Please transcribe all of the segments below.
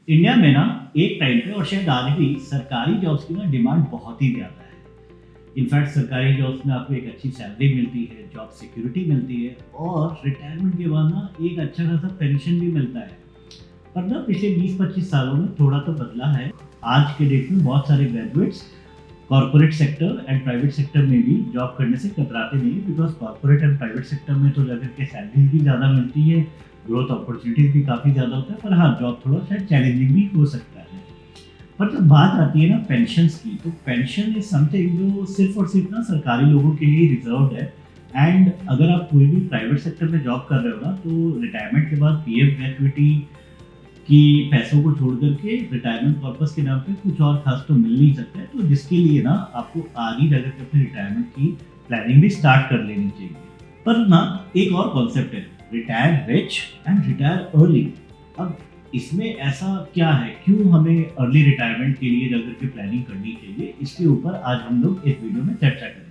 India में ना एक टाइम पे और शायद आज भी सरकारी जॉब्स की ना डिमांड बहुत ही ज़्यादा है। इनफैक्ट सरकारी जॉब्स में आपको एक अच्छी सैलरी मिलती है, जॉब सिक्योरिटी मिलती है और रिटायरमेंट के बाद ना एक अच्छा खासा पेंशन भी मिलता है। पर ना पिछले 20-25 सालों में थोड़ा तो बदला है। आज के डेट में बहुत सारे graduates corporate sector and private sector में भी जॉब करने से कतराते नहीं, because corporate and private sector में तो जाकर के सैलरी भी ज़्यादा मिलती है, ग्रोथ अपॉर्चुनिटीज भी काफ़ी ज़्यादा होता है, पर हाँ जॉब थोड़ा शायद चैलेंजिंग भी हो सकता है। पर जब बात आती है ना पेंशन्स की, तो पेंशन इज समथिंग जो सिर्फ और सिर्फ ना सरकारी लोगों के लिए रिजर्व्ड है। एंड अगर आप कोई भी प्राइवेट सेक्टर में जॉब कर रहे हो ना, तो रिटायरमेंट के बाद पीएफ ग्रेचुइटी कि पैसों को छोड़ करके रिटायरमेंट पर्पस के नाम पे कुछ और खास तो मिल नहीं सकता है। तो जिसके लिए ना आपको आगे जाकर के अपने रिटायरमेंट की प्लानिंग भी स्टार्ट कर लेनी चाहिए। पर ना एक और कॉन्सेप्ट है, retire rich and retire early. अब इसमें ऐसा क्या है, क्यों हमें अर्ली रिटायरमेंट के लिए जाकर के प्लानिंग करनी चाहिए, इसके ऊपर आज हम लोग इस वीडियो में चर्चा करेंगे।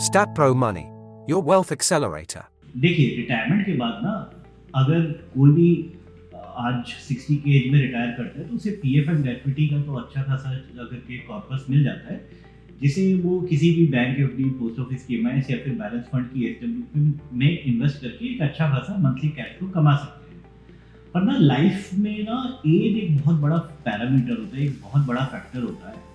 StatPro Money, your wealth accelerator. देखिए रिटायरमेंट के बाद ना अगर कोई भी आज 60 की एज में रिटायर करता है, तो उसे पीएफ एंड ग्रेचुइटी का तो अच्छा खासा अगर के कॉर्पस मिल जाता है, जिसे वो किसी भी बैंक एफडी, पोस्ट ऑफिस की एमआईएस या फिर बैलेंस फंड की एसडब्ल्यू में इन्वेस्ट करके एक अच्छा खासा मंथली कैश फ्लो कमा सकते हैं। पर ना लाइफ में ना एज एक बहुत बड़ा पैरामीटर होता है, एक बहुत बड़ा फैक्टर होता है।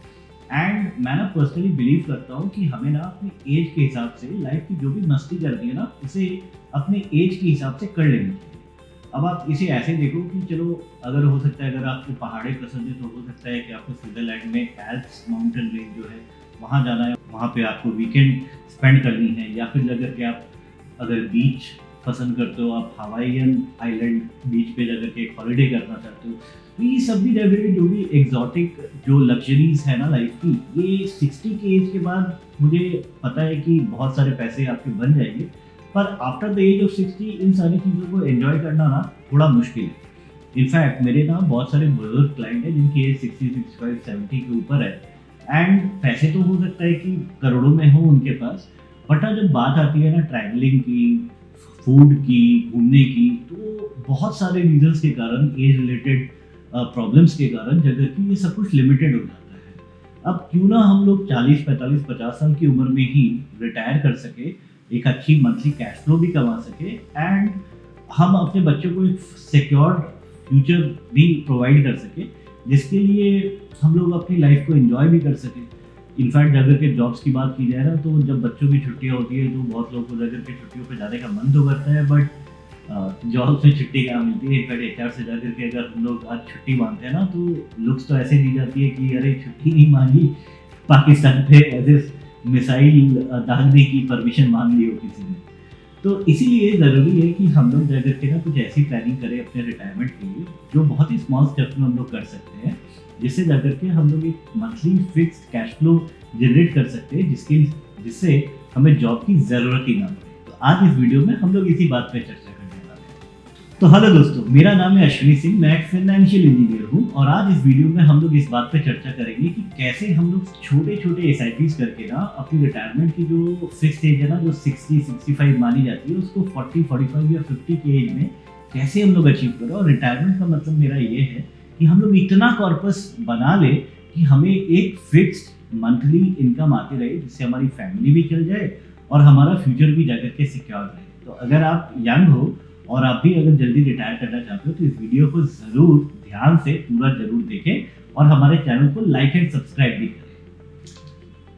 एंड मैं ना पर्सनली बिलीव करता हूँ कि हमें ना अपनी एज के हिसाब से लाइफ की जो भी मस्ती करती है ना, उसे अपने एज के हिसाब से कर लेनी चाहिए। अब आप इसे ऐसे देखो कि चलो अगर हो सकता है, अगर आपको पहाड़े पसंद है तो हो सकता है कि आपको स्विट्जरलैंड में एल्प्स माउंटेन रेंज जो है वहाँ जाना है, वहाँ पे आपको वीकेंड स्पेंड करनी है। या फिर अगर के आप अगर बीच पसंद करते हो, आप हवाईयन आइलैंड बीच पे जाकर के एक हॉलीडे करना चाहते हो, तो ये सब भी जगह जो भी एग्जॉटिक जो लग्जरीज है ना लाइफ की, ये 60 के एज के बाद मुझे पता है कि बहुत सारे पैसे आपके बन जाएंगे, पर आफ्टर द एज ऑफ 60 इन सारी चीज़ों को एंजॉय करना ना थोड़ा मुश्किल है। इनफैक्ट मेरे ना बहुत सारे बुजुर्ग क्लाइंट हैं जिनकी एज 60, 65, 70 के ऊपर है। एंड पैसे तो हो सकता है कि करोड़ों में हो उनके पास, बट जब बात आती है ना ट्रैवलिंग की, फूड की, घूमने की, तो बहुत सारे रीजंस के कारण, एज रिलेटेड प्रॉब्लम्स के कारण जगह की ये सब कुछ लिमिटेड हो जाता है। अब क्यों ना हम लोग 40, 45, 50 साल की उम्र में ही रिटायर कर सके, एक अच्छी मंथली कैश फ्लो भी कमा सके, एंड हम अपने बच्चों को एक सिक्योर्ड फ्यूचर भी प्रोवाइड कर सके, जिसके लिए हम लोग अपनी लाइफ को एंजॉय भी कर सके। इनफैक्ट अगर के जॉब्स की बात की जाए ना, तो जब बच्चों की छुट्टियां होती है तो बहुत लोगों को अगर के छुट्टियों पर जाने का मन तो करता है, बट जॉब से छुट्टी कहाँ मिलती है। इनफैक्ट एचआर से जाकर के अगर हम लोग आज छुट्टी मांगते हैं ना, तो लुक्स तो ऐसे दी जाती है कि अरे छुट्टी नहीं मांगी, पाकिस्तान पे ऐसे मिसाइल दागने की परमिशन मांग ली हो किसी ने। तो इसीलिए ज़रूरी है कि हम लोग जाकर के ना कुछ ऐसी प्लानिंग करें अपने रिटायरमेंट के लिए, जो बहुत ही स्मॉल स्टेप्स में हम लोग कर सकते हैं, जिससे जाकर के हम लोग एक monthly fixed cash flow generate कर सकते हैं, जिससे हमें जॉब की ज़रूरत ही ना पड़े। तो आज इस वीडियो में हम लोग इसी बात पर चर्चा करने वाले हैं। तो हेलो दोस्तों, मेरा नाम है अश्विनी सिंह, मैं एक फाइनेंशियल इंजीनियर हूँ, और आज इस वीडियो में हम लोग इस बात पर चर्चा करेंगे कि कैसे हम लोग छोटे छोटे एसआईपीज करके ना अपनी रिटायरमेंट की जो फिक्स्ड एज है ना, जो 60, 65 मानी जाती है, उसको 40, 45 या 50 की एज में कैसे हम लोग अचीव करें। और रिटायरमेंट का मतलब मेरा ये है कि हम लोग इतना कॉर्पस बना ले कि हमें एक फिक्स्ड मंथली इनकम आती रहे, जिससे हमारी फैमिली भी चल जाए और हमारा फ्यूचर भी जाकर के सिक्योर रहे। तो अगर आप यंग हो और आप भी अगर जल्दी रिटायर करना चाहते हो, तो इस वीडियो को ज़रूर ध्यान से पूरा ज़रूर देखें और हमारे चैनल को लाइक एंड सब्सक्राइब भी करें।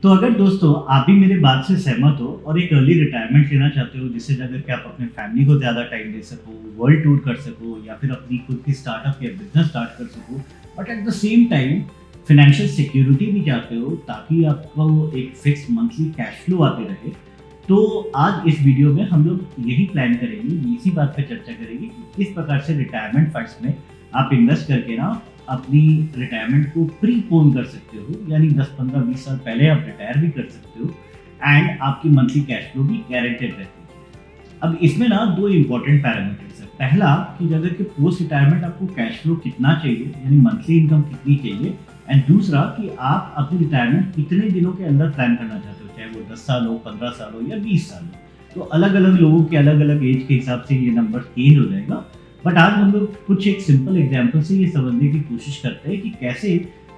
तो अगर दोस्तों आप भी मेरे बात से सहमत हो और एक अर्ली रिटायरमेंट लेना चाहते हो, जिससे जाकर के आप अपने फैमिली को ज़्यादा टाइम दे सको, वर्ल्ड टूर कर सको, या फिर अपनी खुद की स्टार्टअप या बिजनेस स्टार्ट कर सको, but at the same time financial security भी चाहते हो, ताकि आपको एक फिक्स मंथली कैश फ्लो आते रहे, तो आज इस वीडियो में हम लोग यही प्लान करेंगे, इसी बात पर चर्चा करेंगे कि किस प्रकार से रिटायरमेंट फंड्स में आप इन्वेस्ट करके ना अपनी रिटायरमेंट को प्रीपोन कर सकते हो, यानी 10, 15, 20 साल पहले आप रिटायर भी कर सकते हो, एंड आपकी मंथली कैश फ्लो भी गारंटेड रहती है। अब इसमें ना दो इंपॉर्टेंट पैरामीटर्स है। पहला कि अगर कि पोस्ट रिटायरमेंट आपको कैश फ्लो कितना चाहिए, यानी मंथली इनकम कितनी चाहिए, एंड दूसरा कि आप अपनी रिटायरमेंट कितने दिनों के अंदर प्लान करना चाहते हो, चाहे वो 10 साल हो, 15 साल हो या 20 साल हो। तो अलग अलग लोगों के अलग अलग एज के हिसाब से ये नंबर चेंज हो जाएगा। बट आज हम लोग कुछ एक सिंपल एग्जाम्पल से ये समझने की कोशिश करते हैं कि कैसे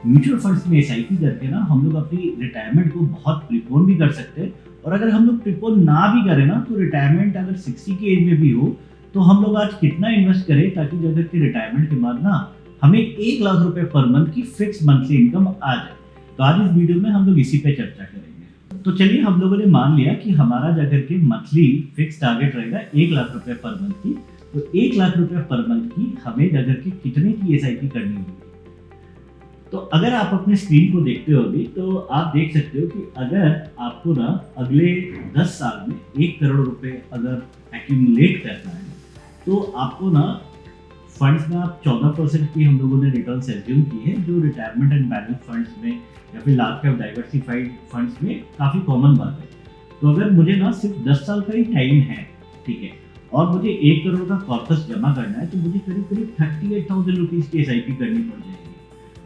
म्यूचुअल फंड्स में एसआईपी करके ना हम लोग अपनी रिटायरमेंट को बहुत प्रीपोन भी कर सकते हैं। और अगर हम लोग प्रीपोन ना भी करें ना, तो रिटायरमेंट अगर 60 की एज में भी हो तो हम लोग आज कितना इन्वेस्ट करें ताकि जो अगर कि रिटायरमेंट के बाद ना हमें 1 लाख रुपए पर मंथ की फिक्स मंथली इनकम आ जाए। तो आज इस वीडियो में हम लोग इसी पे चर्चा करेंगे। तो चलिए, हम लोगों ने मान लिया कि हमारा जाकर के मंथली फिक्स टारगेट रहेगा 1 लाख रुपए पर मंथ की। तो 1 लाख रुपए पर मंथ की हमें जाकर के कितने की एसआईपी करनी होगी। तो अगर आप अपने स्क्रीन को देखते हो अभी, तो आप देख सकते हो कि अगर आपको ना अगले 10 साल में 1 करोड़ रुपए अगर एक्यूमुलेट करना है, तो आपको ना फंड्स में आप 14% की हम लोगों ने रिटर्न एज्यूम की है, जो रिटायरमेंट एंड बैलेंस फंड्स में या फिर लार्ज कैप डाइवर्सिफाइड फंड्स में काफ़ी कॉमन बात है। तो अगर मुझे ना सिर्फ 10 साल का ही टाइम है, ठीक है, और मुझे 1 करोड़ का कॉर्पस जमा करना है, तो मुझे करीब करीब 38,000 रुपीज़ की एसआईपी करनी पड़ जाएगी।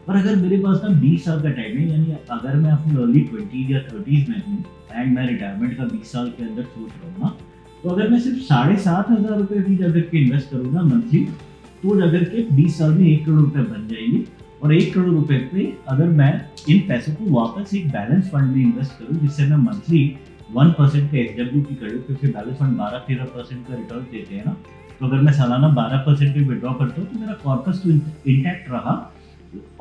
और अगर मेरे पास ना 20 साल का टाइम है, यानी अगर मैं अपनी अर्ली 20 या 30s में हूँ एंड मैं रिटायरमेंट का 20 साल के अंदर सोच रहा हूँ ना, तो अगर मैं सिर्फ 7,500 रुपये भी जाकर के इन्वेस्ट करूँ ना मंथली, तो जाकर के 20 साल में 1 करोड़ रुपये बन जाएंगे। और 1 करोड़ रुपये पे अगर मैं इन पैसों को वापस एक बैलेंस फंड में इन्वेस्ट करूँ, जिससे मैं मंथली 1% का एसडब्ल्यूपी करूँ, क्योंकि बैलेंस फंड 12-13% का रिटर्न देते हैं ना, तो अगर मैं सालाना 12% पे विड्रॉ करता हूँ तो मेरा कॉर्पस तो इंटैक्ट रहा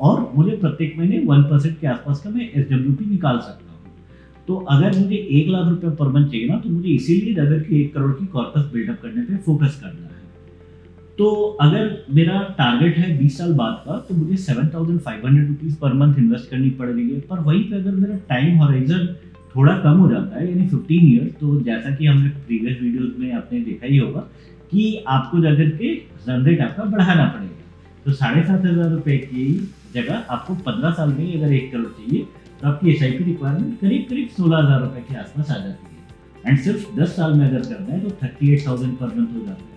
और मुझे प्रत्येक महीने 1% के आसपास का मैं एसडब्ल्यूपी निकाल सकता हूँ। तो अगर मुझे 1 लाख रुपये पर मंथ चाहिए ना, तो मुझे इसीलिए अगर कि 1 करोड़ की कॉर्पस बिल्डअप करने पे फोकस करना है। तो अगर मेरा टारगेट है 20 साल बाद का, तो मुझे 7,500 रुपीज़ पर मंथ इन्वेस्ट करनी पड़ रही है। पर वहीं पे अगर मेरा टाइम हॉराइजन थोड़ा कम हो जाता है, यानी 15 ईयर्स, तो जैसा कि हमने प्रीवियस वीडियोस में आपने देखा ही होगा कि आपको जाकर के रन रेट आपका बढ़ाना पड़ेगा। तो 7,500 रुपये की जगह आपको 15 साल में ही अगर 1 करोड़ चाहिए, तो आपकी एसआईपी रिक्वायरमेंट करीब करीब 16,000 रुपये के आसपास आ जाती है। एंड सिर्फ 10 साल में अगर करना है तो 38,000 पर मंथ हो जाता है।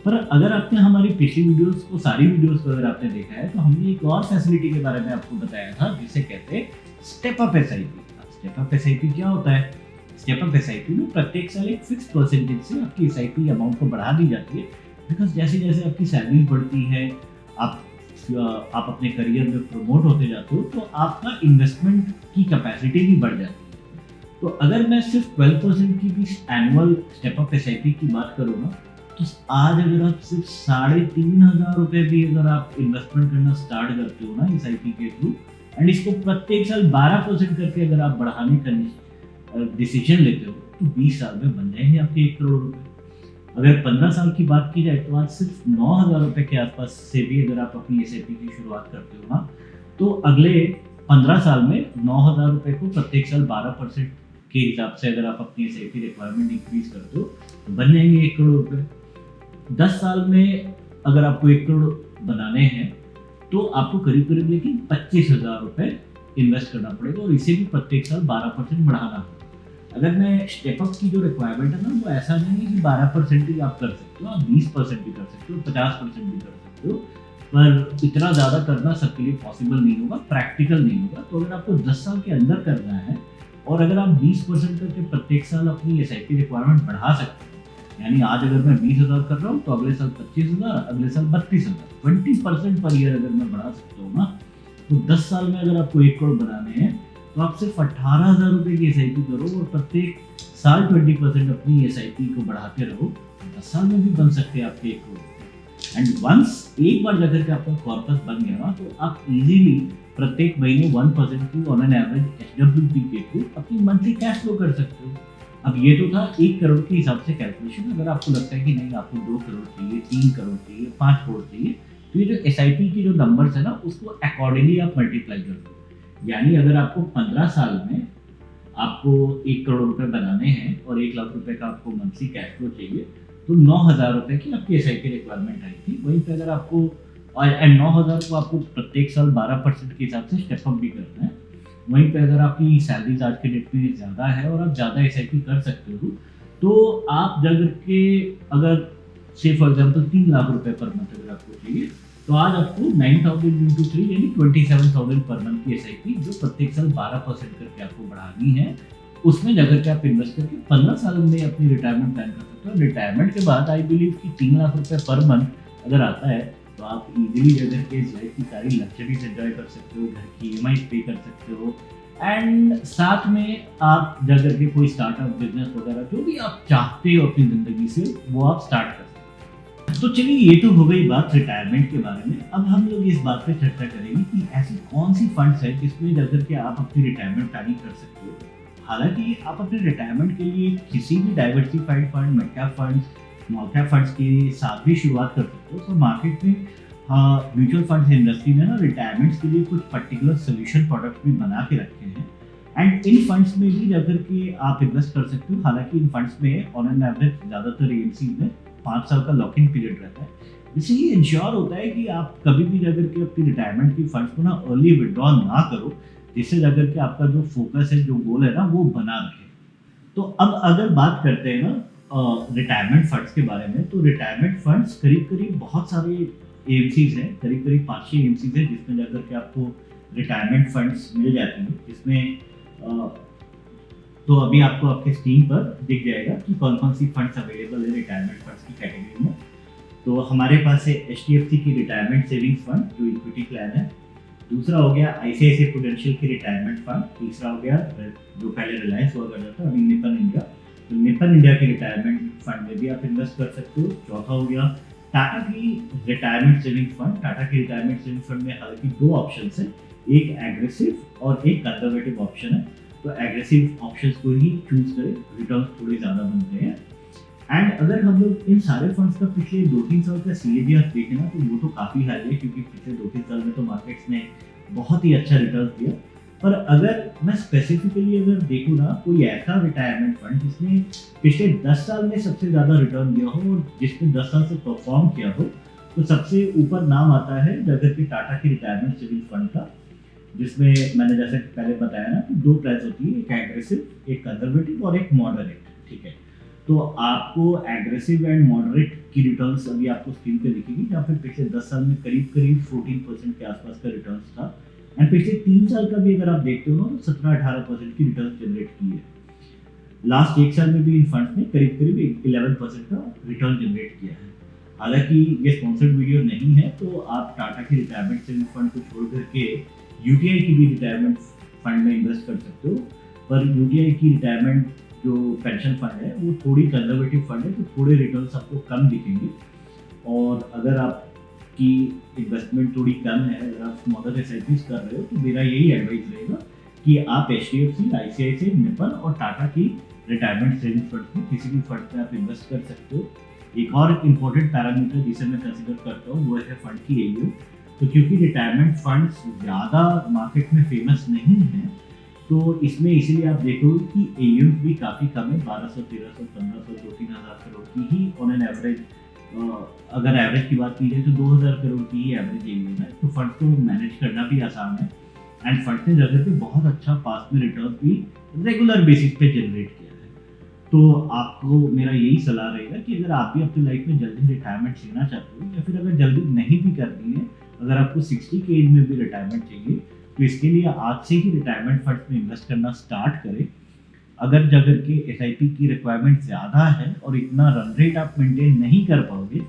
पर अगर आपने हमारी पिछली वीडियोस को, सारी वीडियोस को अगर आपने देखा है, तो हमने एक और फैसिलिटी के बारे में आपको बताया था, जिसे कहते हैं step up SIP. Step up SIP क्या होता है? स्टेप अप एसआईपी में प्रत्येक साल एक फिक्स परसेंटेज से आपकी एसआईपी अमाउंट को बढ़ा दी जाती है। बिकॉज जैसे जैसे आपकी सैलरी बढ़ती है, आप अपने करियर में प्रमोट होते जाते हो, तो आपका इन्वेस्टमेंट की कैपेसिटी भी बढ़ जाती है। तो अगर मैं सिर्फ 12% की भी एनुअल स्टेप अप एसआईपी की बात करूँ ना, तो आज अगर आप सिर्फ 3,500 रुपये भी अगर आप इन्वेस्टमेंट करना स्टार्ट करते हो ना एसआईपी के थ्रू, एंड इसको प्रत्येक साल 12% करके अगर आप बढ़ाने का डिसीजन लेते हो, तो 20 साल में बन जाएंगे आपके 1 करोड़ रुपये। अगर 15 साल की बात की जाए, तो आज सिर्फ 9,000 रुपये के आसपास से भी अगर आप अपनी एसआईपी की शुरुआत करते हो ना, तो अगले 15 साल में 9,000 रुपये को प्रत्येक साल 12% के हिसाब से अगर आप अपनी एसआईपी रिक्वायरमेंट इंक्रीज करते हो, तो बन जाएंगे 1 करोड़ रुपये। 10 साल में अगर आपको 1 करोड़ बनाने हैं, तो आपको करीब करीब लेकिन 25,000 रुपये इन्वेस्ट करना पड़ेगा, और इसे भी प्रत्येक साल 12% बढ़ाना होगा। अगर मैं स्टेप अप की जो रिक्वायरमेंट है ना, वो ऐसा नहीं है कि 12% ही आप कर सकते हो, आप 20% भी कर सकते हो, 50% भी कर सकते हो, पर इतना ज़्यादा करना सबके लिए पॉसिबल नहीं होगा, प्रैक्टिकल नहीं होगा। तो अगर आपको 10 साल के अंदर करना है, और अगर आप 20% करके प्रत्येक साल अपनी एसआईपी रिक्वायरमेंट बढ़ा सकते हो, यानी आज अगर मैं 20,000 कर रहा हूँ, तो अगले साल 25,000, अगले साल 32,000, 20% पर ईयर अगर मैं बढ़ा सकता हूँ ना, तो 10 साल में अगर आपको 1 करोड़ बनाने हैं, तो आप सिर्फ 18,000 रुपये की एसआईपी करो और प्रत्येक साल 20% अपनी एसआईपी को बढ़ाते रहो, 10 साल में भी बन सकते हैं आपके 1 करोड़। एंड वंस एक बार जाकर के आपका कॉर्पस बन गया ना, तो आप इजीली प्रत्येक महीने 1% की ऑन एन एवरेज एसडब्ल्यूपी के थ्रू अपनी मंथली कैश फ्लो कर सकते हो। अब ये तो था 1 करोड़ के हिसाब से कैलकुलेशन। अगर आपको लगता है कि नहीं, आपको 2 करोड़ चाहिए, 3 करोड़ चाहिए, 5 करोड़ चाहिए, तो ये जो एसआईपी की जो नंबर्स है ना, उसको अकॉर्डिंगली आप मल्टीप्लाई कर दो। यानी अगर आपको 15 साल में आपको 1 करोड़ रुपए बनाने हैं और 1 लाख रुपए का आपको मंथली कैश फ्लो चाहिए, तो 9,000 रुपए की आपकी एसआईपी रिक्वायरमेंट आई थी। वहीं पे अगर आपको 9,000 को आपको प्रत्येक साल 12% के हिसाब से स्टेप अप भी करना है। वहीं पे अगर आपकी सैलरीज आज के डेट में ज़्यादा है और आप ज़्यादा एसआईपी कर सकते हो, तो आप जाकर के अगर से फॉर एग्जाम्पल 3 लाख रुपए पर मंथ अगर आपको चाहिए, तो आज आपको 9,000 इंटू 3 यानी 27,000 पर मंथ की एसआईपी, जो प्रत्येक साल 12% करके आपको बढ़ानी है, उसमें अगर के आप इन्वेस्ट करके 15 साल में अपनी रिटायरमेंट प्लान कर सकते हो। रिटायरमेंट के बाद आई बिलीव कि 3 लाख रुपए पर मंथ अगर आता है तो आप इजीली अगर के लाइफ की सारी लग्जरीज एंजॉय कर सकते हो, घर की ईएमआई पे कर सकते हो, एंड साथ में आप अगर के कोई स्टार्टअप बिजनेस वगैरह जो भी आप चाहते हो अपनी ज़िंदगी से वो आप स्टार्ट कर सकते हो। तो चलिए ये तो हो गई बात रिटायरमेंट के बारे में। अब हम लोग इस बात पे चर्चा करेंगे कि ऐसी कौन सी फंड्स है जिसमें अगर के आप अपनी रिटायरमेंट प्लानिंग कर सकते हो। हालांकि आप अपने रिटायरमेंट के लिए किसी भी diversified fund, mid cap funds, small cap funds के साथ भी शुरुआत कर सकते हो। तो मार्केट में म्यूचुअल फंड्स इंडस्ट्री ने ना रिटायरमेंट्स के लिए कुछ पर्टिकुलर सोल्यूशन प्रोडक्ट्स भी बना के रखे हैं, एंड इन फंड्स में भी अगर कि आप इन्वेस्ट कर सकते हो। हालांकि इन फंड्स में ऑन एन एवरेज ज़्यादातर एएमसी में 5 साल का लॉक इन पीरियड रहता है, जिससे ये इंश्योर होता है कि आप कभी भी अगर के अपनी रिटायरमेंट की फंड्स को ना अर्ली विड्रॉ ना करो, जिससे अगर के आपका जो फोकस है, जो गोल है ना, वो बना रहे। तो अब अगर बात करते हैं ना रिटायरमेंट फंड्स के बारे में, तो रिटायरमेंट फंड्स करीब करीब बहुत सारे एएमसीज हैं, करीब करीब 5-6 एएमसीज हैं जिसमें जाकर के आपको रिटायरमेंट फंड्स मिल जाती हैं। जिसमें तो अभी आपको आपके स्क्रीन पर दिख जाएगा कि कौन कौन सी फंड्स अवेलेबल है रिटायरमेंट फंड्स की कैटेगरी में। तो हमारे पास है एचडीएफसी की रिटायरमेंट सेविंग्स फंड जो इक्विटी प्लान है, दूसरा हो गया आईसीआईसीआई प्रूडेंशियल की रिटायरमेंट फंड, तीसरा हो गया जो पहले रिलायंस हुआ करता था अभी निपन इंडिया, तो निपन इंडिया की रिटायरमेंट फंड में भी आप इन्वेस्ट कर सकते हो। चौथा हो गया टाटा की रिटायरमेंट सेविंग फंड। टाटा की रिटायरमेंट सेविंग फंड में हालांकि 2 ऑप्शन है, एक एग्रेसिव और एक कंजर्वेटिव ऑप्शन है। तो एग्रेसिव ऑप्शंस को ही चूज करें, रिटर्न थोड़े ज़्यादा बनते हैं। एंड अगर हम लोग इन सारे फंड्स का पिछले 2-3 साल का सीएजीआर देखें ना, तो वो तो काफ़ी हाई है, क्योंकि पिछले 2-3 साल में तो मार्केट्स ने बहुत ही अच्छा रिटर्न दिया। पर अगर मैं स्पेसिफिकली अगर देखूँ ना, कोई ऐसा रिटायरमेंट फंड जिसने पिछले 10 साल में सबसे ज़्यादा रिटर्न दिया हो और जिसने 10 साल से परफॉर्म किया हो, तो सबसे ऊपर नाम आता है जगत की टाटा की रिटायरमेंट सेविंग फंड का, जिसमें मैंने जैसे पहले बताया ना कि 2 प्राइस होती है, एक एग्रेसिव, एक कंजर्वेटिव और एक मॉडरेट। ठीक है, तो आपको एग्रेसिव एंड मॉडरेट की रिटर्न्स अभी आपको स्क्रीन पे दिखेगी, जहाँ पे पिछले 10 साल में करीब करीब 14% के आसपास का रिटर्न्स था, एंड पिछले 3 साल का भी अगर आप देखते हो ना, तो 17-18% की रिटर्न जनरेट की है। लास्ट 1 साल में भी इन फंड्स ने करीब करीब 11% का रिटर्न जनरेट किया है। हालांकि ये स्पॉन्सर्ड वीडियो नहीं है, तो आप टाटा की रिटायरमेंट सेविंग फंड को छोड़ करके यूटीआई की भी रिटायरमेंट फंड में इन्वेस्ट कर सकते हो। पर यूटीआई की रिटायरमेंट जो पेंशन फंड है वो थोड़ी कंजर्वेटिव फंड है, तो थोड़े रिटर्न्स आपको कम दिखेंगे। और अगर आपकी इन्वेस्टमेंट थोड़ी कम है, अगर आप स्मॉलर एसआईपीज कर रहे हो, तो मेरा यही एडवाइस रहेगा कि आप एचडीएफसी, आईसीआईसीआई, निपन और टाटा की रिटायरमेंट सेविंग फंड में किसी भी फंड में आप इन्वेस्ट कर सकते हो। एक और इम्पोर्टेंट पैरामीटर जिसे मैं कंसिडर करता हूँ वो है फंड की एयूएम। तो क्योंकि रिटायरमेंट फंड्स ज़्यादा मार्केट में फेमस नहीं है, तो इसमें इसीलिए आप देखोगे कि एयूएम भी काफ़ी कम है, 1200, 1300, 1500, 2-3 हज़ार करोड़ की ही ऑन एन एवरेज। अगर एवरेज की बात की जाए तो 2000 करोड़ की ही एवरेज एयूएम है। तो फंड को मैनेज करना भी आसान है, एंड फंड ने जगह पे बहुत अच्छा पास्ट में रिटर्न भी रेगुलर बेसिस पे जनरेट किया है। तो आपको मेरा यही सलाह रहेगा कि अगर आप भी अपनी लाइफ में जल्दी रिटायरमेंट लेना चाहते हो, या फिर अगर जल्दी नहीं भी करनी है, अगर आपको 60 की एज में भी रिटायरमेंट चाहिए, तो इसके लिए आज से ही रिटायरमेंट फंड्स में इन्वेस्ट करना स्टार्ट करें। अगर जगह के एसआईपी की रिक्वायरमेंट ज़्यादा है और इतना रन रेट आप मेंटेन नहीं कर पाओगे,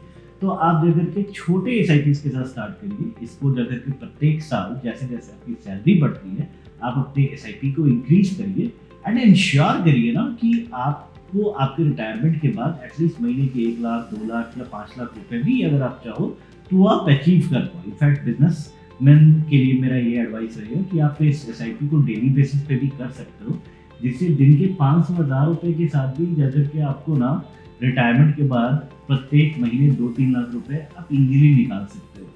तो आप जगह के छोटे एसआईपीज के साथ स्टार्ट करिए। इसको जगह के प्रत्येक साल जैसे जैसे आपकी सैलरी बढ़ती है, आप अपने एसआईपी को इंक्रीज करिए, एंड इंश्योर करिए ना कि आपको आपके रिटायरमेंट के बाद एटलीस्ट महीने के 1 लाख, 2 लाख या 5 लाख रुपए भी अगर आप चाहो तो आप अचीव कर पाओ। इनफैक्ट बिजनेस मैन के लिए मेरा ये एडवाइस रहेगा कि आप इस एसआईपी को डेली बेसिस पे भी कर सकते हो, जिससे दिन के 500-1000 रुपए के साथ भी जैसे कि आपको ना रिटायरमेंट के बाद प्रत्येक महीने 2-3 लाख रुपए आप इजीली निकाल सकते हो।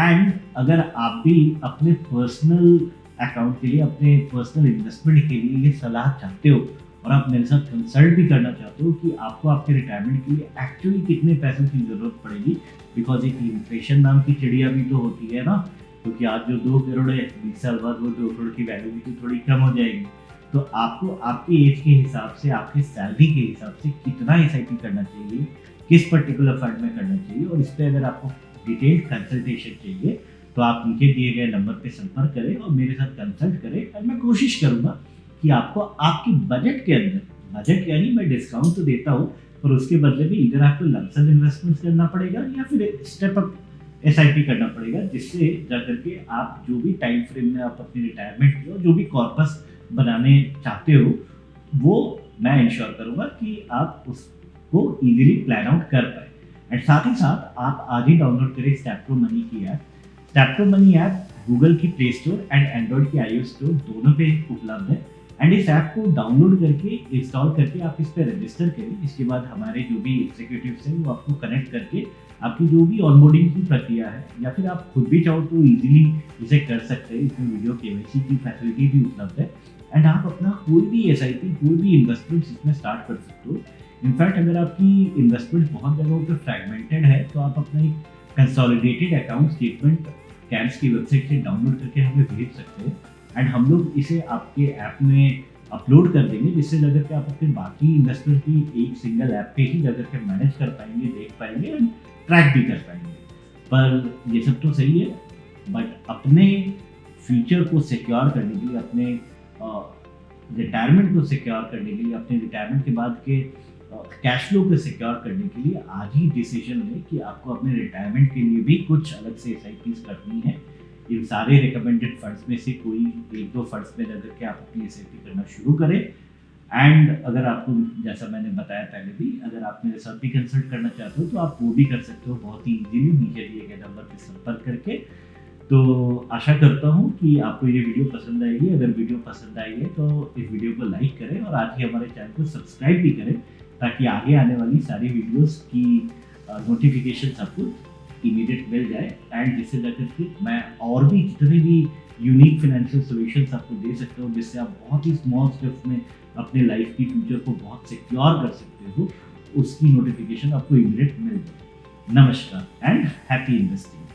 एंड अगर आप भी अपने पर्सनल अकाउंट के लिए, अपने पर्सनल इन्वेस्टमेंट के लिए ये सलाह चाहते हो और आप मेरे साथ कंसल्ट भी करना चाहते हो कि आपको आपके रिटायरमेंट के लिए एक्चुअली कितने पैसों की ज़रूरत पड़ेगी, बिकॉज एक इन्फ्लेशन नाम की चिड़िया भी तो होती है ना, क्योंकि आज जो 2 करोड़ है 20 साल बाद वो 2 करोड़ की वैल्यू भी तो थोड़ी कम हो जाएगी। तो आपको आपकी एज के हिसाब से, आपकी सैलरी के हिसाब से कितना एसआईपी करना चाहिए, किस पर्टिकुलर फंड में करना चाहिए, और इस पर अगर आपको डिटेल्ड कंसल्टेशन चाहिए तो आप नीचे दिए गए नंबर पे संपर्क करें और मेरे साथ कंसल्ट करें। और मैं कोशिश करूँगा कि आपको आपकी बजट के अंदर, बजट यानी मैं डिस्काउंट तो देता हूँ पर उसके बदले में इधर आपको लमसम इन्वेस्टमेंट करना पड़ेगा या फिर स्टेप अप एसआईपी करना पड़ेगा, जिससे जाकर के आप जो भी टाइम फ्रेम में आप अपनी रिटायरमेंट की और जो भी कॉर्पस बनाने चाहते हो वो मैं इंश्योर करूंगा कि आप उसको इजीली प्लान आउट कर पाए। एंड साथ ही साथ आप आज ही डाउनलोड करें स्टेप्रो मनी की ऐप। स्टेप्रो मनी ऐप गूगल की प्ले स्टोर एंड एंड्रॉइड की iOS स्टोर दोनों पे उपलब्ध है। एंड इस ऐप को डाउनलोड करके इंस्टॉल करके आप इस पर रजिस्टर करें। इसके बाद हमारे जो भी एग्जीक्यूटिव्स हैं वो आपको कनेक्ट करके आपकी जो भी ऑनबोर्डिंग की प्रक्रिया है या फिर आप खुद भी चाहो तो इजीली इसे कर सकते हैं। इसमें वीडियो केवाईसी की फैसिलिटी भी उपलब्ध है एंड आप अपना कोई भी एसआईपी कोई भी इन्वेस्टमेंट इसमें स्टार्ट कर सकते हो। इनफैक्ट अगर आपकी इन्वेस्टमेंट बहुत जगहों पर फ्रैगमेंटेड है तो आप अपना एक कंसोलिडेटेड अकाउंट स्टेटमेंट कैम्स की वेबसाइट से डाउनलोड करके हमें भेज सकते हैं एंड हम लोग इसे आपके ऐप में अपलोड कर देंगे, जिससे जाकर के आप अपने बाकी इन्वेस्टमेंट की एक सिंगल ऐप पे ही जाकर के मैनेज कर पाएंगे, देख पाएंगे एंड ट्रैक भी कर पाएंगे। पर ये सब तो सही है, बट अपने फ्यूचर को सिक्योर करने के लिए, अपने रिटायरमेंट को सिक्योर करने के लिए, अपने रिटायरमेंट के बाद के कैश फ्लो को सिक्योर करने के लिए आज ही डिसीजन लें कि आपको अपने रिटायरमेंट के लिए भी कुछ अलग से एसआईपीज करनी है। इन सारे रिकमेंडेड फंड्स में से कोई एक दो फंड्स में जाकर के आप अपनी एसआईपी करना शुरू करें। एंड अगर आपको, जैसा मैंने बताया पहले भी, अगर आप मेरे साथ भी कंसल्ट करना चाहते हो तो आप वो भी कर सकते हो बहुत ही इजीली नीचे दिए गए नंबर पर संपर्क करके। तो आशा करता हूँ कि आपको ये वीडियो पसंद आएगी। अगर वीडियो पसंद आई है तो इस वीडियो को लाइक करें और आज ही हमारे चैनल को सब्सक्राइब भी करें ताकि आगे आने वाली सारी वीडियोस की नोटिफिकेशन आपको इमीडिएट मिल जाए एंड जिससे जाकर के मैं और भी जितने भी यूनिक फाइनेंशियल सॉल्यूशंस आपको दे सकता हूँ, जिससे आप बहुत ही स्मॉल स्टेप्स में अपने लाइफ की फ्यूचर को बहुत सिक्योर कर सकते हो, उसकी नोटिफिकेशन आपको इमीडिएट मिल जाए। नमस्कार एंड हैप्पी इन्वेस्टिंग।